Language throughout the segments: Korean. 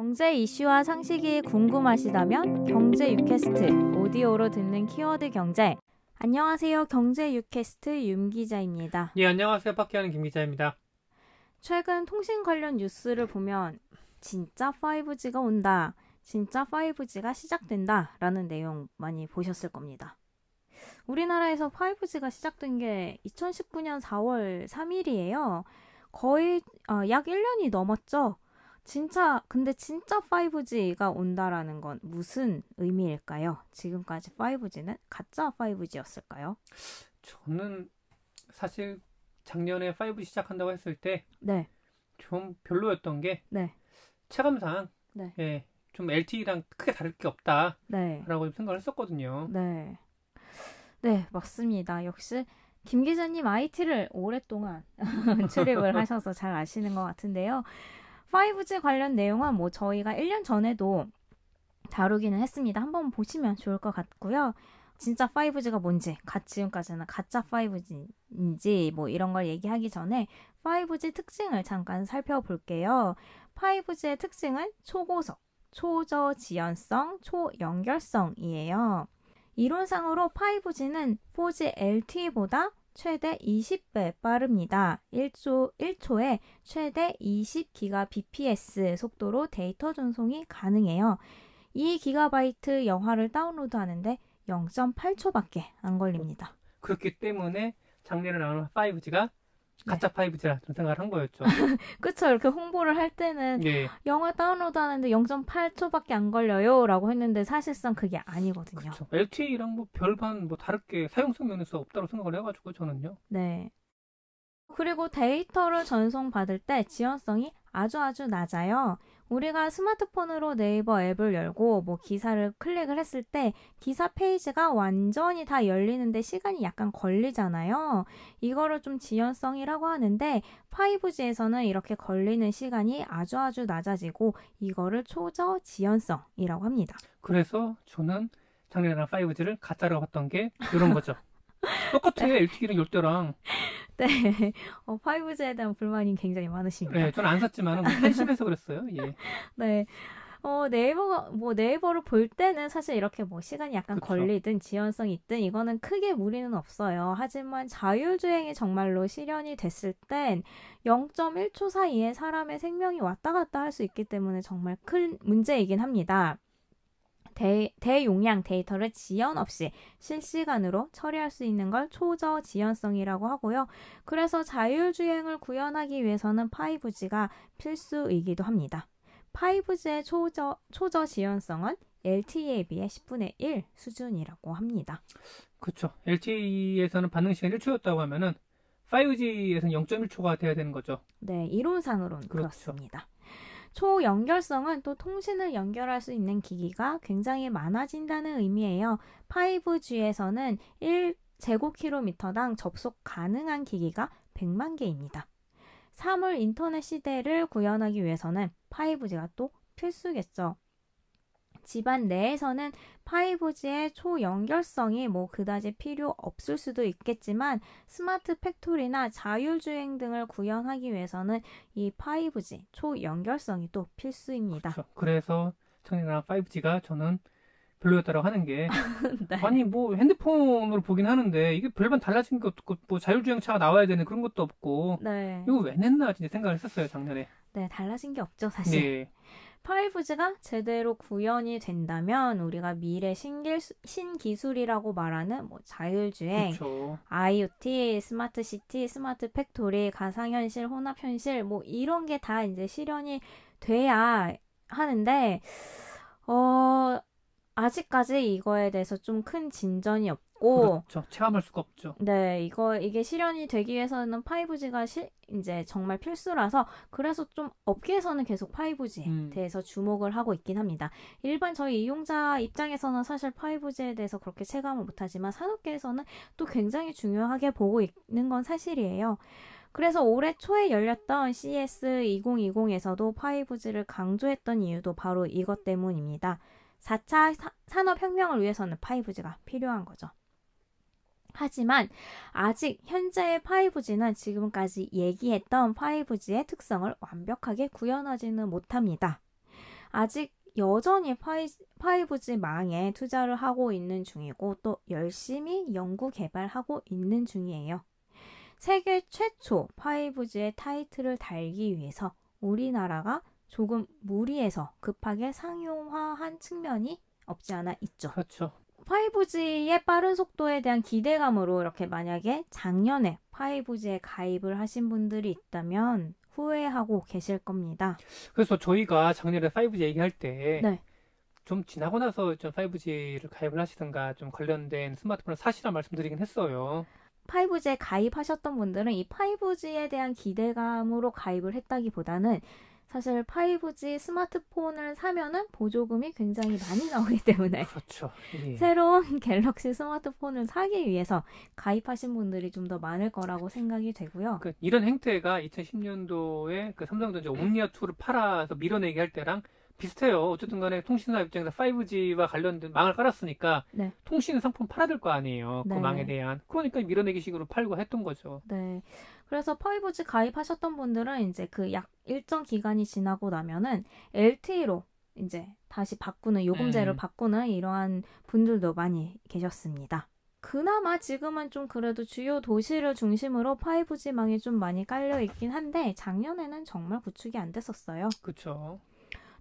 경제 이슈와 상식이 궁금하시다면 경제 유캐스트 오디오로 듣는 키워드 경제. 안녕하세요. 경제 유캐스트 윤 기자입니다. 예, 안녕하세요. 파키하는 김 기자입니다. 최근 통신 관련 뉴스를 보면 진짜 5G가 온다, 진짜 5G가 시작된다 라는 내용 많이 보셨을 겁니다. 우리나라에서 5G가 시작된 게 2019년 4월 3일이에요. 거의 약 1년이 넘었죠. 근데 진짜 5G가 온다라는 건 무슨 의미일까요? 지금까지 5G는 가짜 5G였을까요? 저는 사실 작년에 5G 시작한다고 했을 때 네. 좀 별로였던 게 네. 체감상 네. 예, 좀 LTE랑 크게 다를 게 없다라고 네. 생각을 했었거든요. 네. 네, 맞습니다. 역시 김 기자님 IT를 오랫동안 출입을 하셔서 잘 아시는 것 같은데요. 5G 관련 내용은 뭐 저희가 1년 전에도 다루기는 했습니다. 한번 보시면 좋을 것 같고요. 진짜 5G가 뭔지, 지금까지는 가짜 5G인지 뭐 이런 걸 얘기하기 전에 5G 특징을 잠깐 살펴볼게요. 5G의 특징은 초고속, 초저지연성, 초연결성이에요. 이론상으로 5G는 4G LTE보다 최대 20배 빠릅니다. 1초에 최대 20GBps 속도로 데이터 전송이 가능해요. 2GB 영화를 다운로드하는데 0.8초밖에 안 걸립니다. 그렇기 때문에 작년에 나온 5G가 가짜 5G라 좀 생각을 한 거였죠. 그쵸. 이렇게 홍보를 할 때는 예. 영화 다운로드하는데 0.8초밖에 안 걸려요 라고 했는데 사실상 그게 아니거든요. 그렇죠. LTE랑 뭐 별반 뭐 다르게 사용성 면에서 없다고 생각을 해가지고 저는요. 네. 그리고 데이터를 전송받을 때 지연성이 아주 낮아요. 우리가 스마트폰으로 네이버 앱을 열고 뭐 기사를 클릭을 했을 때 기사 페이지가 완전히 다 열리는데 시간이 약간 걸리잖아요. 이거를 좀 지연성이라고 하는데 5G에서는 이렇게 걸리는 시간이 아주 낮아지고 이거를 초저 지연성이라고 합니다. 그래서 저는 작년에 나온 5G를 가짜라고 봤던 게 이런 거죠. 똑같아. 네. LTE랑 열 때랑. 네, 5G에 대한 불만이 굉장히 많으십니다. 네, 저는 안 샀지만 팬심해서 그랬어요. 예. 네, 네이버를 볼 때는 사실 이렇게 뭐 시간이 약간 그쵸. 걸리든 지연성이 있든 이거는 크게 무리는 없어요. 하지만 자율주행이 정말로 실현이 됐을 땐 0.1초 사이에 사람의 생명이 왔다 갔다 할 수 있기 때문에 정말 큰 문제이긴 합니다. 대용량 데이터를 지연 없이 실시간으로 처리할 수 있는 걸 초저 지연성이라고 하고요. 그래서 자율주행을 구현하기 위해서는 5G가 필수이기도 합니다. 5G의 초저 지연성은 LTE에 비해 10분의 1 수준이라고 합니다. 그렇죠. LTE에서는 반응 시간이 1초였다고 하면은 5G에서는 0.1초가 돼야 되는 거죠. 네, 이론상으로는 그렇죠. 그렇습니다. 초연결성은 또 통신을 연결할 수 있는 기기가 굉장히 많아진다는 의미예요. 5G에서는 1제곱킬로미터당 접속 가능한 기기가 100만 개입니다. 사물 인터넷 시대를 구현하기 위해서는 5G가 또 필수겠죠. 집안 내에서는 5G의 초연결성이 뭐 그다지 필요 없을 수도 있겠지만 스마트 팩토리나 자율주행 등을 구현하기 위해서는 이 5G 초연결성이 또 필수입니다. 그렇죠. 그래서 작년에 5G가 저는 별로였다고 하는 게 네. 아니 뭐 핸드폰으로 보긴 하는데 이게 별반 달라진 게 없고 뭐 자율주행차가 나와야 되는 그런 것도 없고 네. 이거 왜 냈나 진짜 생각을 했었어요 작년에. 네, 달라진 게 없죠 사실. 네. 5G가 제대로 구현이 된다면 우리가 미래 신기술이라고 말하는 뭐 자율주행, 그렇죠. IoT, 스마트 시티, 스마트 팩토리, 가상현실, 혼합현실 뭐 이런 게 다 이제 실현이 돼야 하는데 아직까지 이거에 대해서 좀 큰 진전이 없고 그렇죠. 체감할 수가 없죠. 네, 이게 실현이 되기 위해서는 5G가 이제 정말 필수라서 그래서 좀 업계에서는 계속 5G에 대해서 주목을 하고 있긴 합니다. 일반 저희 이용자 입장에서는 사실 5G에 대해서 그렇게 체감을 못하지만 산업계에서는 또 굉장히 중요하게 보고 있는 건 사실이에요. 그래서 올해 초에 열렸던 CES 2020에서도 5G를 강조했던 이유도 바로 이것 때문입니다. 4차 산업혁명을 위해서는 5G가 필요한 거죠. 하지만 아직 현재의 5G는 지금까지 얘기했던 5G의 특성을 완벽하게 구현하지는 못합니다. 아직 여전히 5G 망에 투자를 하고 있는 중이고 또 열심히 연구 개발하고 있는 중이에요. 세계 최초 5G의 타이틀을 달기 위해서 우리나라가 조금 무리해서 급하게 상용화한 측면이 없지 않아 있죠. 그렇죠. 5G의 빠른 속도에 대한 기대감으로 이렇게 만약에 작년에 5G에 가입을 하신 분들이 있다면 후회하고 계실 겁니다. 그래서 저희가 작년에 5G 얘기할 때 네. 좀 지나고 나서 좀 5G를 가입을 하시든가 좀 관련된 스마트폰을 사시라 말씀드리긴 했어요. 5G에 가입하셨던 분들은 이 5G에 대한 기대감으로 가입을 했다기보다는 사실 5G 스마트폰을 사면은 보조금이 굉장히 많이 나오기 때문에 그렇죠. 예. 새로운 갤럭시 스마트폰을 사기 위해서 가입하신 분들이 좀 더 많을 거라고 생각이 되고요. 이런 행태가 2010년도에 그 삼성전자 옴니아2를 팔아서 밀어내기 할 때랑 비슷해요. 어쨌든 간에 통신사 입장에서 5G와 관련된 망을 깔았으니까 네. 통신 상품 팔아야 될 거 아니에요. 그 네. 망에 대한. 그러니까 밀어내기 식으로 팔고 했던 거죠. 네. 그래서 5G 가입하셨던 분들은 이제 그 약 일정 기간이 지나고 나면은 LTE로 이제 다시 바꾸는 요금제를 바꾸는 이러한 분들도 많이 계셨습니다. 그나마 지금은 좀 그래도 주요 도시를 중심으로 5G망이 좀 많이 깔려 있긴 한데 작년에는 정말 구축이 안 됐었어요. 그렇죠.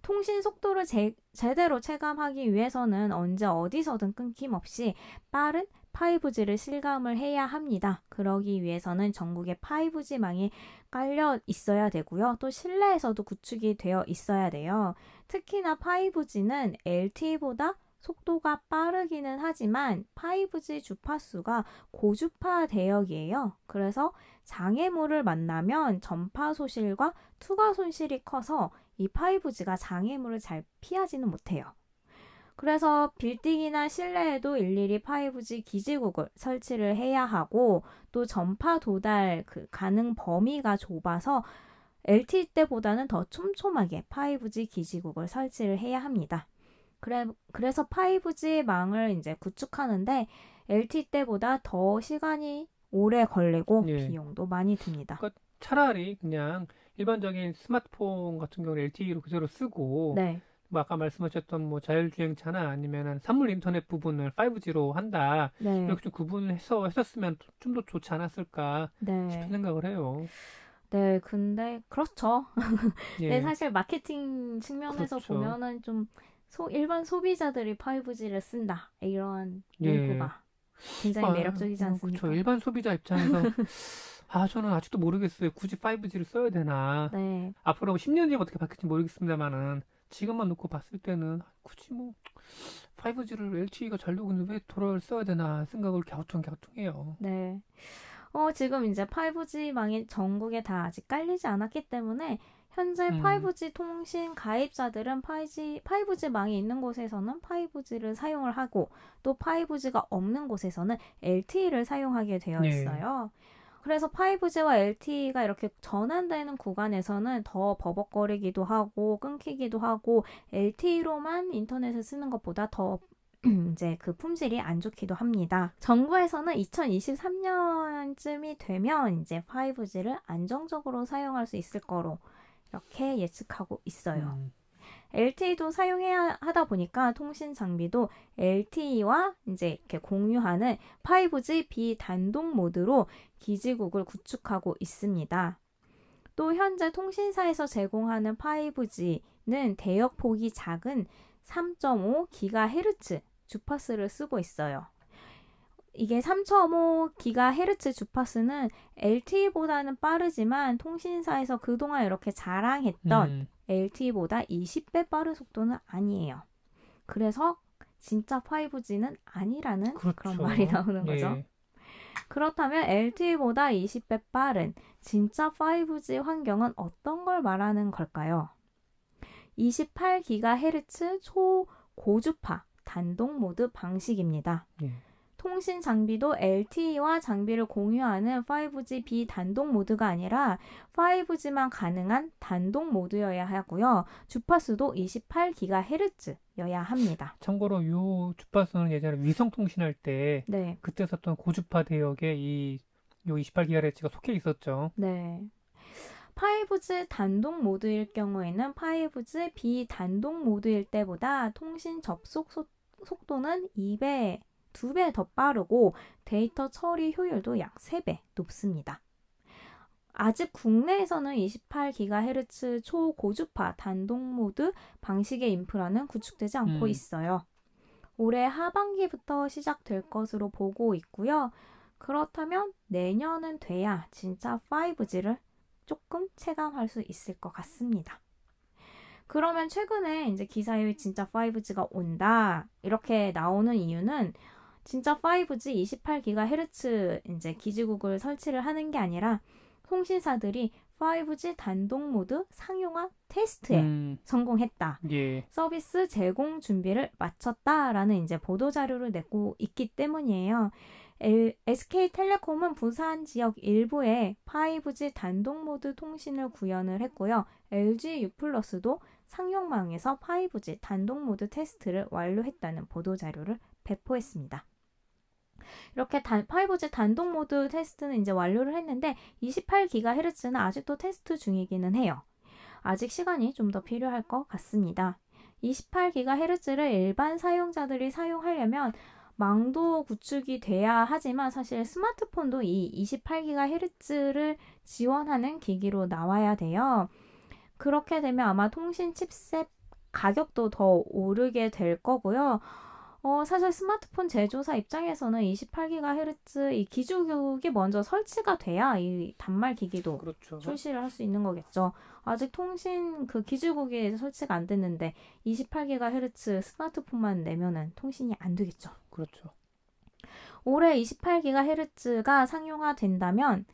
통신 속도를 제대로 체감하기 위해서는 언제 어디서든 끊김없이 빠른 5G를 실감을 해야 합니다. 그러기 위해서는 전국에 5G망이 깔려 있어야 되고요. 또 실내에서도 구축이 되어 있어야 돼요. 특히나 5G는 LTE보다 속도가 빠르기는 하지만 5G 주파수가 고주파 대역이에요. 그래서 장애물을 만나면 전파 소실과 투과 손실이 커서 이 5G가 장애물을 잘 피하지는 못해요. 그래서 빌딩이나 실내에도 일일이 5G 기지국을 설치를 해야 하고 또 전파 도달 가능 범위가 좁아서 LTE 때보다는 더 촘촘하게 5G 기지국을 설치를 해야 합니다. 그래서 5G 망을 이제 구축하는데 LTE 때보다 더 시간이 오래 걸리고 비용도 많이 듭니다. 그러니까 차라리 그냥 일반적인 스마트폰 같은 경우는 LTE로 그대로 쓰고 뭐 아까 말씀하셨던 뭐 자율주행차나 아니면은 산물 인터넷 부분을 5G로 한다. 이렇게 좀 구분을 해서 했었으면 좀 더 좋지 않았을까 싶은 생각을 해요. 네, 근데 그렇죠. 네, 사실 마케팅 측면에서 보면은 좀 일반 소비자들이 5G를 쓴다. 이런 문구가 굉장히 매력적이지 않습니까? 그렇죠. 일반 소비자 입장에서 저는 아직도 모르겠어요. 굳이 5G를 써야 되나. 앞으로 10년 뒤에 어떻게 바뀔지 모르겠습니다만은 지금만 놓고 봤을 때는 굳이 뭐 5G를 LTE가 잘 되고 있는데 왜 돌아를 써야 되나 생각을 갸우뚱해요. 네. 지금 이제 5G망이 전국에 다 아직 깔리지 않았기 때문에 현재 5G 통신 가입자들은 5G망이 있는 곳에서는 5G를 사용을 하고 또 5G가 없는 곳에서는 LTE를 사용하게 되어 있어요. 그래서 5G와 LTE가 이렇게 전환되는 구간에서는 더 버벅거리기도 하고 끊기기도 하고 LTE로만 인터넷을 쓰는 것보다 더 이제 그 품질이 안 좋기도 합니다. 정부에서는 2023년쯤이 되면 이제 5G를 안정적으로 사용할 수 있을 거로 이렇게 예측하고 있어요. LTE도 사용해야 하다 보니까 통신 장비도 LTE와 이제 이렇게 공유하는 5G 비단독 모드로 기지국을 구축하고 있습니다. 또 현재 통신사에서 제공하는 5G는 대역폭이 작은 3.5GHz 주파수를 쓰고 있어요. 이게 3.5GHz 주파수는 LTE보다는 빠르지만 통신사에서 그동안 이렇게 자랑했던 LTE보다 20배 빠른 속도는 아니에요. 그래서 진짜 5G는 아니라는 그런 말이 나오는 거죠. 그렇다면 LTE보다 20배 빠른 진짜 5G 환경은 어떤 걸 말하는 걸까요? 28GHz 초고주파 단독 모드 방식입니다. 통신 장비도 LTE와 장비를 공유하는 5G 비단독 모드가 아니라 5G만 가능한 단독 모드여야 하고요. 주파수도 28GHz여야 합니다. 참고로 이 주파수는 예전에 위성통신할 때 그때 썼던 고주파 대역에 이 28GHz가 속해 있었죠. 네. 5G 단독 모드일 경우에는 5G 비단독 모드일 때보다 통신 접속 속도는 2배, 2배 더 빠르고 데이터 처리 효율도 약 3배 높습니다. 아직 국내에서는 28GHz 초고주파 단독 모드 방식의 인프라는 구축되지 않고 있어요. 올해 하반기부터 시작될 것으로 보고 있고요. 그렇다면 내년은 돼야 진짜 5G를 조금 체감할 수 있을 것 같습니다. 그러면 최근에 이제 기사에 진짜 5G가 온다 이렇게 나오는 이유는 진짜 5G 28GHz 이제 기지국을 설치를 하는 게 아니라 통신사들이 5G 단독 모드 상용화 테스트에 성공했다. 예. 서비스 제공 준비를 마쳤다라는 이제 보도 자료를 내고 있기 때문이에요. SK텔레콤은 부산 지역 일부에 5G 단독 모드 통신을 구현을 했고요. LG U+도 상용망에서 5G 단독 모드 테스트를 완료했다는 보도 자료를 배포했습니다. 이렇게 5G 단독 모드 테스트는 이제 완료를 했는데 28GHz는 아직도 테스트 중이기는 해요. 아직 시간이 좀 더 필요할 것 같습니다. 28GHz를 일반 사용자들이 사용하려면 망도 구축이 돼야 하지만 사실 스마트폰도 이 28GHz를 지원하는 기기로 나와야 돼요. 그렇게 되면 아마 통신 칩셋 가격도 더 오르게 될 거고요. 사실 스마트폰 제조사 입장에서는 28GHz 이 기지국이 먼저 설치가 돼야 이 단말 기기도 그렇죠. 출시를 할 수 있는 거겠죠. 아직 통신 그 기지국이 설치가 안 됐는데 28GHz 스마트폰만 내면은 통신이 안 되겠죠. 그렇죠. 올해 28GHz가 상용화된다면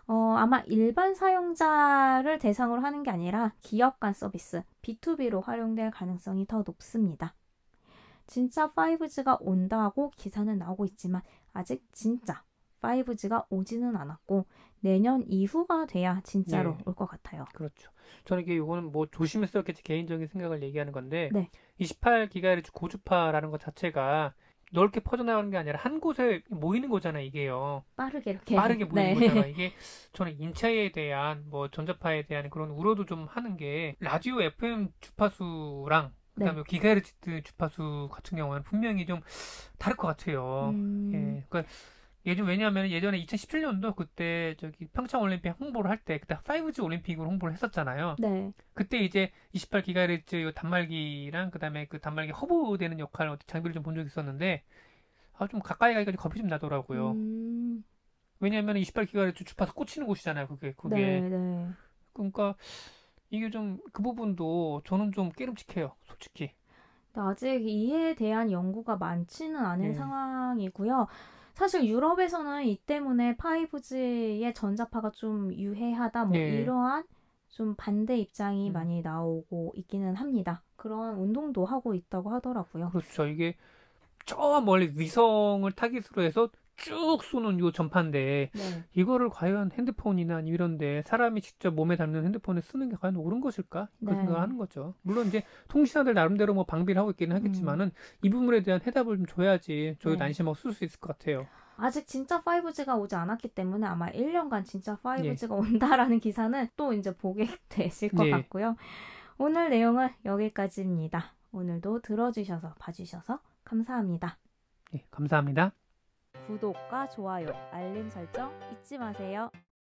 아마 일반 사용자를 대상으로 하는 게 아니라 기업 간 서비스 B2B로 활용될 가능성이 더 높습니다. 진짜 5G가 온다고 기사는 나오고 있지만 아직 진짜 5G가 오지는 않았고 내년 이후가 돼야 진짜로 올 것 같아요. 그렇죠. 저는 이거는 뭐 조심스럽게 제 개인적인 생각을 얘기하는 건데 네. 28GHz 고주파라는 것 자체가 넓게 퍼져나가는 게 아니라 한 곳에 모이는 거잖아요, 이게요. 빠르게 이렇게. 빠르게 모이는 거잖아요. 이게 저는 인체에 대한 뭐 전자파에 대한 그런 우려도 좀 하는 게 라디오 FM 주파수랑 그다음에 기가헤르츠 주파수 같은 경우는 분명히 좀 다를 것 같아요. 예. 그러니까 왜냐하면 예전에 2017년도 그때 평창 올림픽 홍보를 할 때 그때 5G 올림픽으로 홍보를 했었잖아요. 네. 그때 이제 28GHz 단말기랑 그다음에 그 단말기 허브되는 역할 장비를 좀 본 적이 있었는데 좀 가까이 가기까지 겁이 좀 나더라고요. 왜냐하면 28GHz 주파수 꽂히는 곳이잖아요. 그게. 네. 그러니까 이게 좀 그 부분도 저는 좀 깨름칙해요, 솔직히. 아직 이에 대한 연구가 많지는 않은 상황이고요. 사실 유럽에서는 이 때문에 5G의 전자파가 좀 유해하다, 이러한 좀 반대 입장이 많이 나오고 있기는 합니다. 그런 운동도 하고 있다고 하더라고요. 그렇죠. 이게 저 멀리 위성을 타깃으로 해서 쭉 쏘는 요 전파인데 이거를 과연 핸드폰이나 이런데 사람이 직접 몸에 담는 핸드폰에 쓰는 게 과연 옳은 것일까? 그런 생각을 하는 거죠. 물론 이제 통신사들 나름대로 뭐 방비를 하고 있기는 하겠지만은 이 부분에 대한 해답을 좀 줘야지 저희도 안심하고 쓸 수 있을 것 같아요. 아직 진짜 5G가 오지 않았기 때문에 아마 1년간 진짜 5G가 온다라는 기사는 또 이제 보게 되실 것 같고요. 오늘 내용은 여기까지입니다. 오늘도 들어주셔서 봐주셔서 감사합니다. 감사합니다. 구독과 좋아요, 알림 설정 잊지 마세요.